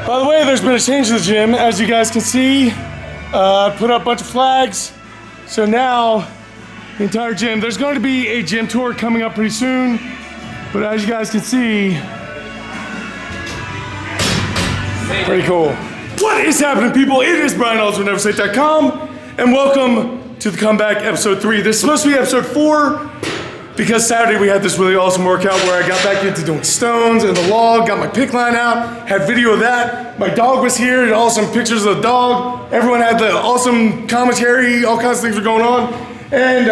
By the way, there's been a change to the gym. As you guys can see, put up a bunch of flags. So now, the entire gym, there's going to be a gym tour coming up pretty soon. But as you guys can see, pretty cool. What is happening, people? It is Brian Alsruhe, theCOMEBACK, and welcome to the Comeback episode 3. This is supposed to be episode 4 because Saturday we had this really awesome workout where I got back into doing stones and the log, got my PICC line out, had video of that. My dog was here, and awesome pictures of the dog. Everyone had the awesome commentary, all kinds of things were going on. And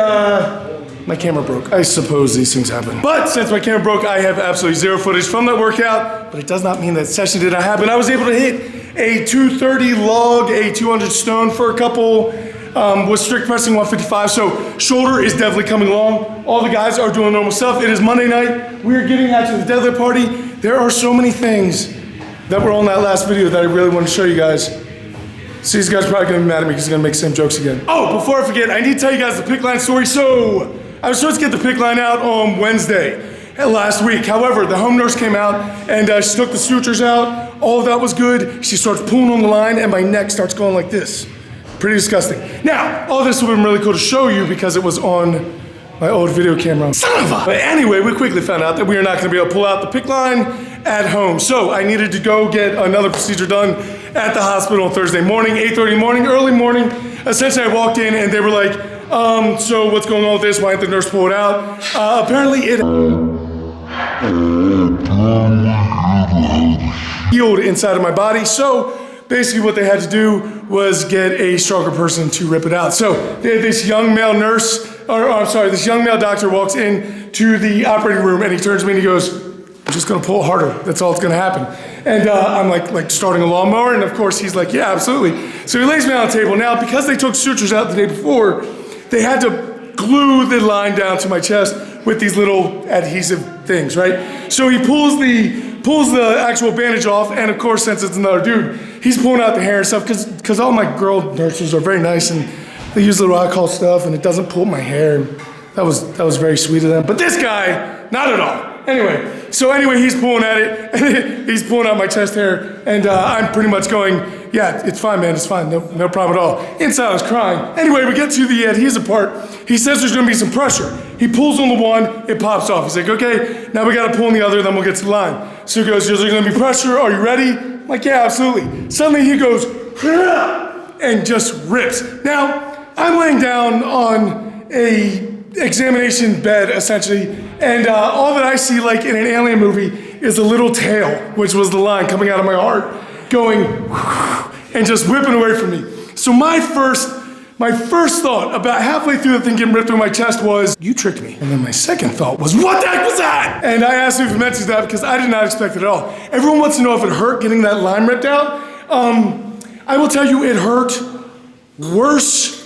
my camera broke. I suppose these things happen. But since my camera broke, I have absolutely zero footage from that workout, but it does not mean that session did not happen. I was able to hit a 230 log, a 200 stone for a couple, with strict pressing 155, so shoulder is definitely coming along. All the guys are doing normal stuff. It is Monday night. We are getting out to the Deadlift party. There are so many things that were on that last video that I really want to show you guys. So these guys are probably gonna be mad at me because he's gonna make the same jokes again. Oh, before I forget, I need to tell you guys the PICC line story. So I was supposed to get the PICC line out on Wednesday last week. However, the home nurse came out and she took the sutures out. All of that was good. She starts pulling on the line and my neck starts going like this. Pretty disgusting. Now, all this would have been really cool to show you because it was on my old video camera. Son of a... But anyway, we quickly found out that we are not gonna be able to pull out the PICC line at home. So I needed to go get another procedure done at the hospital on Thursday morning, 8:30 morning, early morning. Essentially, I walked in and they were like, so what's going on with this? Why didn't the nurse pull it out? Apparently it healed inside of my body. So basically what they had to do was get a stronger person to rip it out. So they had this young male nurse, this young male doctor walks in to the operating room and he turns to me and he goes, I'm just gonna pull harder. That's all that's gonna happen. And I'm like starting a lawnmower, and of course he's like, yeah, absolutely. So he lays me on the table. Now, because they took sutures out the day before, they had to glue the line down to my chest with these little adhesive things, right? So he pulls the actual bandage off, and of course, since it's another dude, he's pulling out the hair and stuff, because all my girl nurses are very nice, and they use little alcohol stuff, and it doesn't pull my hair. That was very sweet of them. But this guy, not at all. Anyway, he's pulling at it, and he's pulling out my chest hair, and I'm pretty much going, yeah, it's fine, man, it's fine, no problem at all. Inside I was crying. Anyway, we get to the adhesive part. He says there's gonna be some pressure. He pulls on the one, it pops off. He's like, okay, now we gotta pull on the other, then we'll get to the line. So he goes, is there gonna be pressure? Are you ready? I'm like, yeah, absolutely. Suddenly he goes, and just rips. Now, I'm laying down on a examination bed, essentially, and all that I see, like in an alien movie, is a little tail, which was the line coming out of my heart, going and just whipping away from me. So my first thought, about halfway through the thing getting ripped through my chest, was, you tricked me. And then my second thought was, what the heck was that? And I asked him if he mentioned that because I did not expect it at all. Everyone wants to know if it hurt getting that line ripped out. I will tell you, it hurt worse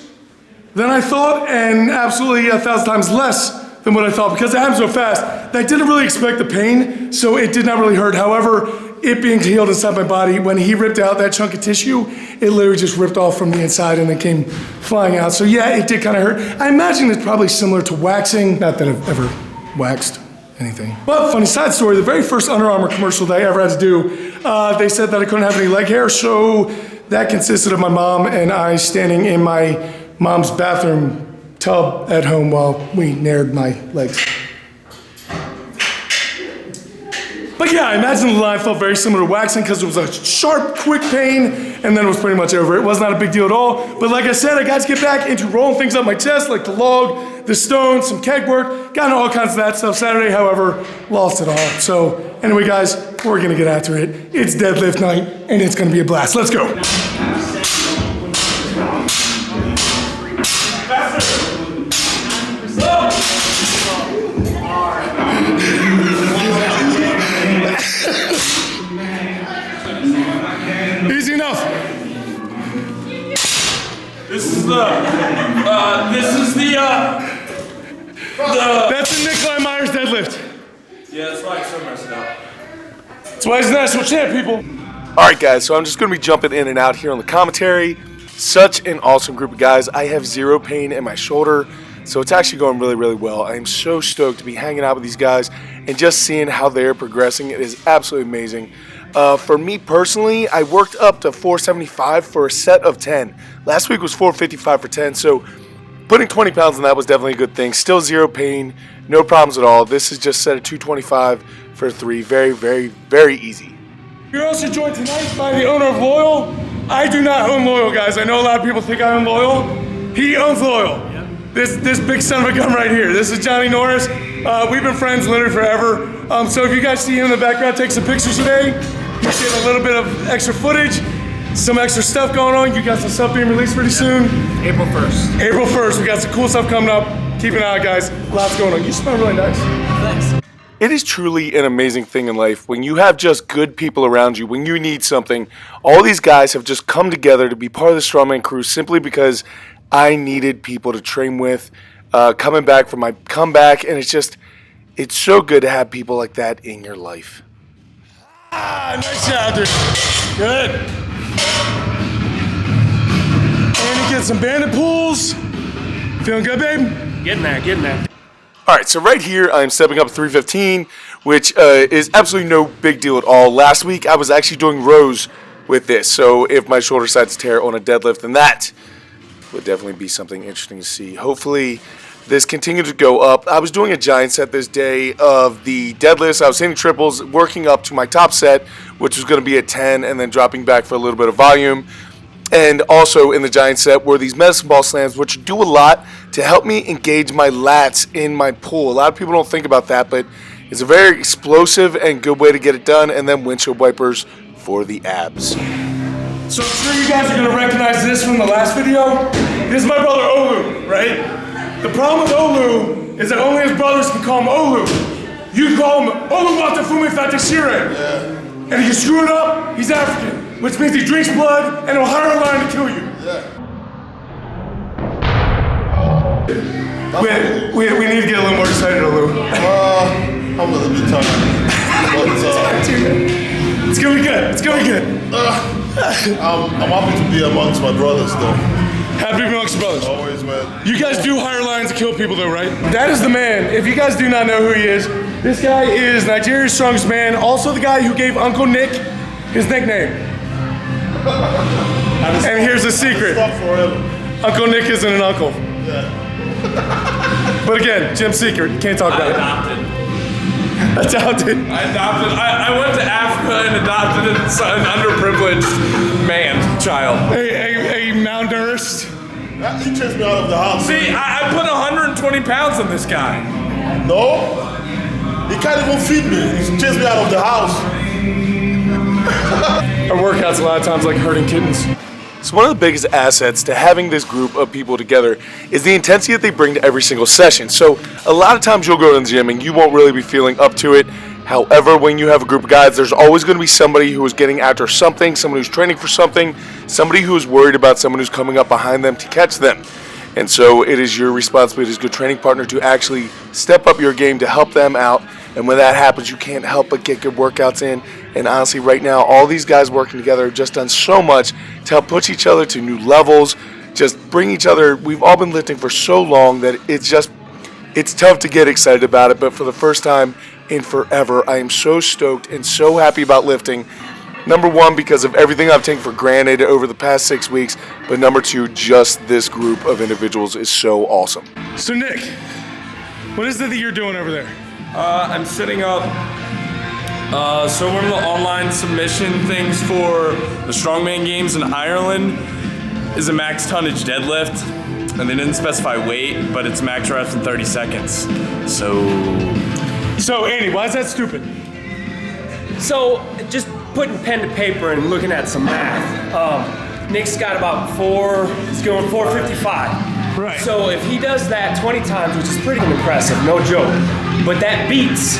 than I thought, and absolutely 1,000 times less than what I thought, because it happened so fast that I didn't really expect the pain, so it did not really hurt. However, it being healed inside my body, when he ripped out that chunk of tissue, it literally just ripped off from the inside and then came flying out. So yeah, it did kind of hurt. I imagine it's probably similar to waxing. Not that I've ever waxed anything. But funny side story, the very first Under Armour commercial that I ever had to do, they said that I couldn't have any leg hair, so that consisted of my mom and I standing in my mom's bathroom tub at home while we nared my legs. But yeah, I imagine the line felt very similar to waxing because it was a sharp, quick pain, and then it was pretty much over. It was not a big deal at all. But like I said, I got to get back into rolling things up my chest, like the log, the stones, some keg work, got into all kinds of that stuff. Saturday, however, lost it all. So anyway, guys, we're gonna get after it. It's deadlift night, and it's gonna be a blast. Let's go. Easy enough. That's the Nikolai Myers deadlift. Yeah, that's why I so messed up. That's why he's the national champ, people. All right, guys, so I'm just going to be jumping in and out here on the commentary. Such an awesome group of guys. I have zero pain in my shoulder, so it's actually going really, really well. I am so stoked to be hanging out with these guys and just seeing how they're progressing. It is absolutely amazing. For me personally, I worked up to 475 for a set of 10. Last week was 455 for 10, so putting 20 pounds on that was definitely a good thing. Still zero pain, no problems at all. This is just set at 225 for 3. Very, very, very easy. You're also joined tonight by the owner of Loyal. I do not own Loyal, guys. I know a lot of people think I own Loyal. He owns Loyal. This big son of a gun right here. This is Johnny Norris. We've been friends literally forever. So if you guys see him in the background take some pictures today, you're getting a little bit of extra footage, some extra stuff going on. You got some stuff being released pretty soon. April 1st. April 1st, we got some cool stuff coming up. Keep an eye out, guys. Lots going on. You smell really nice. Thanks. It is truly an amazing thing in life when you have just good people around you, when you need something. All these guys have just come together to be part of the Strongman crew simply because I needed people to train with, coming back from my comeback, and it's so good to have people like that in your life. Nice job, dude. Good. And you get some bandit pulls. Feeling good, babe? Getting there. All right, so right here, I'm stepping up 315, which is absolutely no big deal at all. Last week, I was actually doing rows with this, so if my shoulder decides to tear on a deadlift, then that would definitely be something interesting to see. Hopefully, this continued to go up. I was doing a giant set this day of the deadlifts. I was hitting triples, working up to my top set, which was going to be at 10, and then dropping back for a little bit of volume. And also in the giant set were these medicine ball slams, which do a lot to help me engage my lats in my pull. A lot of people don't think about that, but it's a very explosive and good way to get it done. And then windshield wipers for the abs. So I'm sure you guys are gonna recognize this from the last video. This is my brother Olu, right? The problem with Olu is that only his brothers can call him Olu. You call him Oluwata Fumi Fatashire. And if you screw it up, he's African, which means he drinks blood and he'll hire a lion to kill you. We need to get a little more excited, Olu. I'm a little bit tired. It's gonna be good. It's gonna be good. I'm happy to be amongst my brothers, though. Happy amongst your brothers. Always, man. You guys do hire lions to kill people, though, right? That is the man. If you guys do not know who he is, this guy is Nigeria's strongest man. Also, the guy who gave Uncle Nick his nickname. And here's the secret: Stop forever. Uncle Nick isn't an uncle. But again, Jim's secret. Can't talk about it. Adopted. I went to Africa and adopted an underprivileged man child. A malnourished. He chased me out of the house. See, I put 120 pounds on this guy. No, he can't even feed me. He chased me out of the house. Our workouts a lot of times like herding kittens. So one of the biggest assets to having this group of people together is the intensity that they bring to every single session. So a lot of times you'll go to the gym and you won't really be feeling up to it. However, when you have a group of guys, there's always going to be somebody who is getting after something, someone who's training for something, somebody who is worried about someone who's coming up behind them to catch them. And so it is your responsibility as a good training partner to actually step up your game to help them out. And when that happens, you can't help but get good workouts in. And honestly, right now, all these guys working together have just done so much to help push each other to new levels, just bring each other. We've all been lifting for so long that it's tough to get excited about it. But for the first time in forever, I am so stoked and so happy about lifting. Number one, because of everything I've taken for granted over the past 6 weeks. But number two, just this group of individuals is so awesome. So Nick, what is it that you're doing over there? I'm setting up so one of the online submission things for the Strongman Games in Ireland is a max tonnage deadlift, and they didn't specify weight, but it's max reps in 30 seconds. So Andy, why is that stupid? So, just putting pen to paper and looking at some math. Nick's got about he's going 455. Right. So if he does that 20 times, which is pretty impressive, no joke, but that beats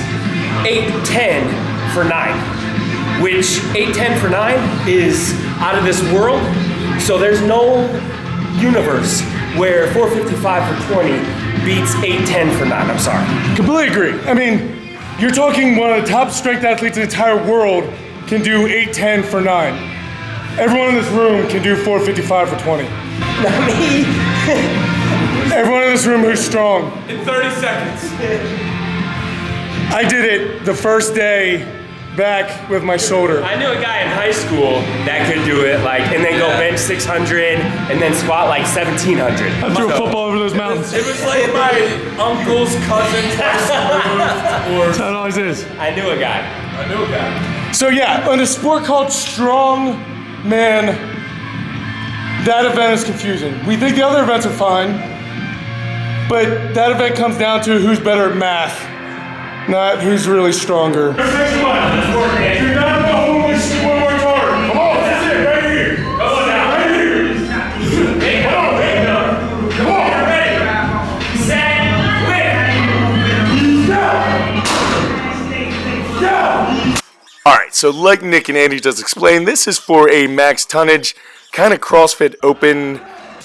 810 for 9, which 810 for 9 is out of this world. So there's no universe where 455 for 20 beats 810 for 9, I'm sorry. Completely agree. I mean, you're talking one of the top strength athletes in the entire world can do 810 for 9. Everyone in this room can do 455 for 20. Not me. Everyone in this room who's strong. in 30 seconds. I did it the first day back with my shoulder. I knew a guy in high school that could do it, like, and then go bench 600 and then squat like 1700. I threw a football over those mountains. It was like my uncle's cousin twice removed, or That's how it always is. I knew a guy. I knew a guy. So yeah, in a sport called strong man, that event is confusing. We think the other events are fine, but that event comes down to who's better at math, not who's really stronger. Come on, that's it, right here. Come on now, right here. Come on, ready. Set, lift. Go. All right, so like Nick and Andy just explained, this is for a max tonnage kind of CrossFit open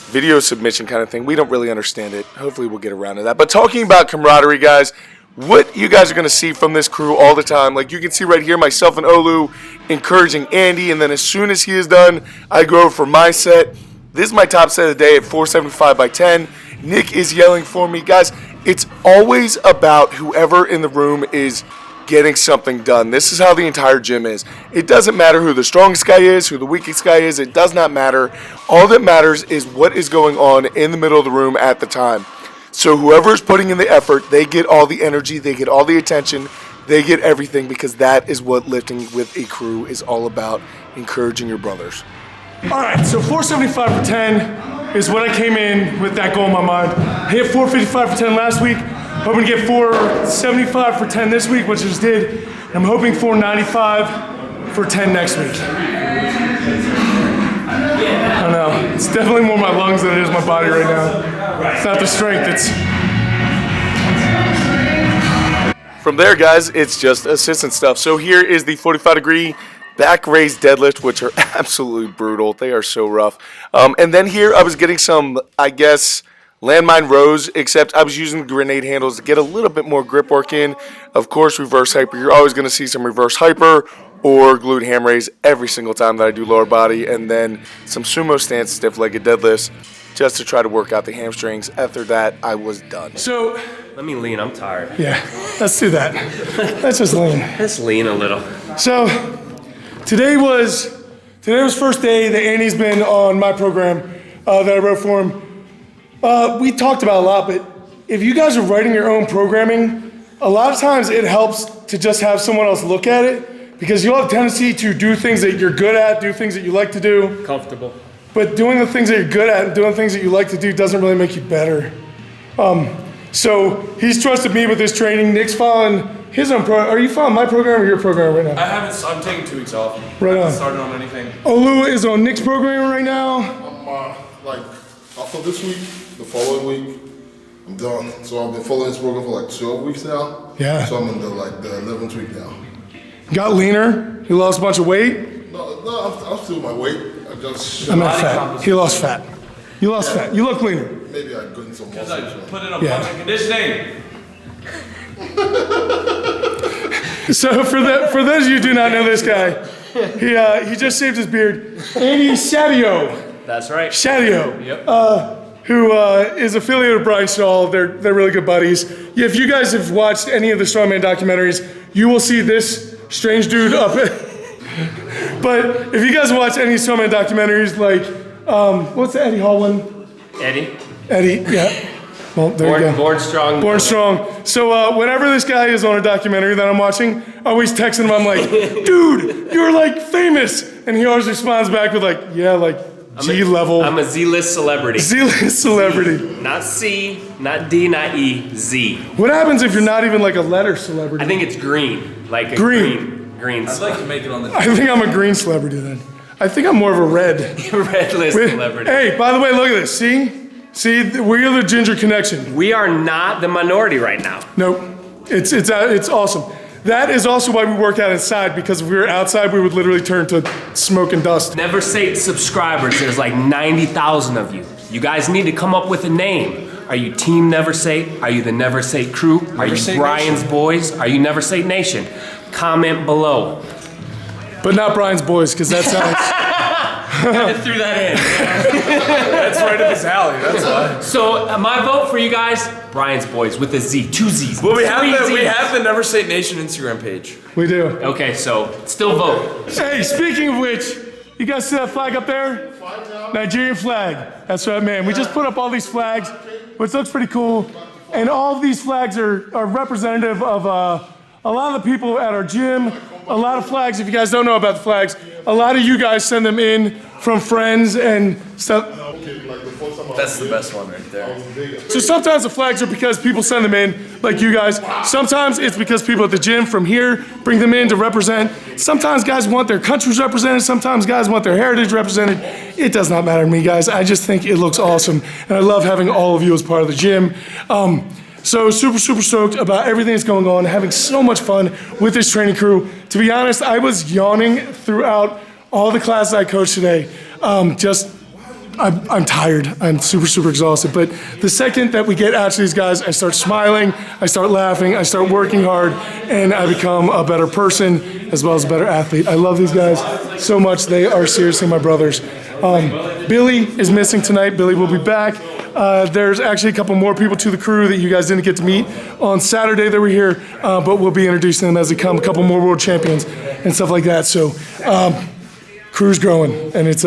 video submission kind of thing. We don't really understand it. Hopefully we'll get around to that. But talking about camaraderie, guys, what you guys are going to see from this crew all the time, like you can see right here, myself and Olu encouraging Andy, and then as soon as he is done, I go over for my set. This is my top set of the day at 475 by 10. Nick is yelling for me. Guys, it's always about whoever in the room is getting something done. This is how the entire gym is. It doesn't matter who the strongest guy is, who the weakest guy is. It does not matter. All that matters is what is going on in the middle of the room at the time. So whoever's putting in the effort, they get all the energy, they get all the attention, they get everything, because that is what lifting with a crew is all about, encouraging your brothers. All right, so 475 for 10 is what I came in with that goal in my mind. I hit 455 for 10 last week. Hoping to get 475 for 10 this week, which I just did. I'm hoping 495 for 10 next week. I don't know. It's definitely more my lungs than it is my body right now. It's not the strength, it's... From there, guys, it's just assistant stuff. So here is the 45-degree back raise deadlift, which are absolutely brutal. They are so rough. And then here I was getting some, I guess, landmine rows, except I was using grenade handles to get a little bit more grip work in. Of course, reverse hyper. You're always going to see some reverse hyper or glute ham raise every single time that I do lower body, and then some sumo stance stiff-legged deadlifts just to try to work out the hamstrings. After that, I was done. So, Let me lean, I'm tired. yeah, let's do that. Let's just lean. Let's lean a little. So, today was first day that Andy's been on my program that I wrote for him. We talked about a lot, but if you guys are writing your own programming, a lot of times it helps to just have someone else look at it, because you'll have a tendency to do things that you're good at, do things that you like to do. Comfortable. But doing the things that you're good at and doing things that you like to do doesn't really make you better. So he's trusted me with his training. Nick's following his own program. Are you following my program or your program right now? I haven't. I'm taking 2 weeks off. Right I haven't on. started on anything. Olu is on Nick's program right now. I'm like after this week, the following week, I'm done. So I've been following this program for like 12 weeks now. Yeah. So I'm in the 11th week now. Got leaner. He lost a bunch of weight. No, I'm still my weight. I just I meant fat. He lost fat. You lost fat. You look leaner. maybe I gained some muscle. I put in a Yeah. bunch of conditioning. So for those of you who do not know this guy, he just shaved his beard. Andy Shadio. That's right. Shadio. Yep. Who is affiliated with Brian Shaw. They're really good buddies. Yeah, if you guys have watched any of the strongman documentaries, you will see this strange dude up. But if you guys watch any strongman documentaries, like what's the Eddie Hall one? Eddie. Eddie, yeah. Well, there you go. Born strong. Born strong. So whenever this guy is on a documentary that I'm watching, I always text him. I'm like, dude, you're like famous, and he always responds back with like, yeah, like G level. I'm a Z-list celebrity. Z-list celebrity. Not C, not D, not E, Z. What happens if you're not even like a letter celebrity? I think it's green. Like a Green. green I'd like to make it on the. I think I'm a green celebrity then. I think I'm more of a red. red list celebrity. Hey, by the way, look at this. See, we're the ginger connection. We are not the minority right now. Nope. It's awesome. That is also why we work out inside, because if we were outside, we would literally turn to smoke and dust. Never Say subscribers, there's like 90,000 of you. You guys need to come up with a name. Are you Team Never Say? Are you the Never Say crew? Are you Say Brian's boys? Are you Never Say Nation? Comment below. But not Brian's boys, because that sounds Kind of threw that in. That's right up his alley, that's why. So my vote for you guys, Brian's Boys with a Z, 2 Z's. Well, we have Z's. the Never Say Nation Instagram page. We do. Okay, so still vote. Hey, speaking of which, you guys see that flag up there? Nigerian flag. That's right, man. We just put up all these flags, which looks pretty cool. And all of these flags are representative of a lot of the people at our gym. A lot of flags, if you guys don't know about the flags, a lot of you guys send them in from friends and stuff. That's the best one right there. So sometimes the flags are because people send them in, like you guys. Sometimes it's because people at the gym from here bring them in to represent. Sometimes guys want their countries represented. Sometimes guys want their heritage represented. It does not matter to me, guys. I just think it looks awesome. And I love having all of you as part of the gym. So super stoked about everything that's going on, having so much fun with this training crew. To be honest, I was yawning throughout all the classes I coached today. I'm tired. I'm super exhausted. But the second that we get out to these guys, I start smiling, I start laughing, I start working hard, and I become a better person as well as a better athlete. I love these guys so much. They are seriously my brothers. Billy is missing tonight. Billy will be back. There's actually a couple more people to the crew that you guys didn't get to meet on Saturday that were here, but we'll be introducing them as they come. A couple more world champions and stuff like that. So crew's growing, and it's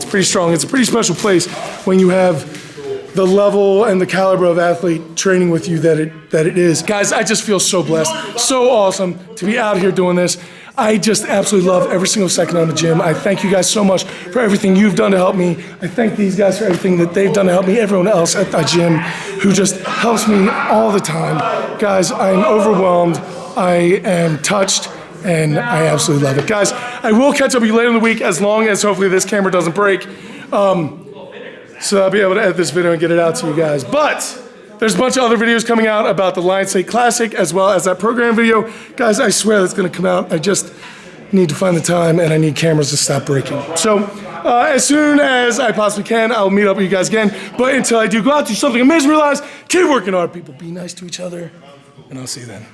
pretty strong. It's a pretty special place when you have the level and the caliber of athlete training with you that it is. Guys, I just feel so blessed, so awesome to be out here doing this. I just absolutely love every single second on the gym. I thank you guys so much for everything you've done to help me. I thank these guys for everything that they've done to help me, everyone else at the gym who just helps me all the time. Guys, I'm overwhelmed, I am touched, and I absolutely love it. Guys, I will catch up with you later in the week as long as hopefully this camera doesn't break. So I'll be able to edit this video and get it out to you guys. But there's a bunch of other videos coming out about the Lion State Classic as well as that program video. Guys, I swear that's gonna come out. I just need to find the time and I need cameras to stop breaking. So as soon as I possibly can, I'll meet up with you guys again. But until I do, go out, do something amazing, realize, keep working hard, people. Be nice to each other, and I'll see you then.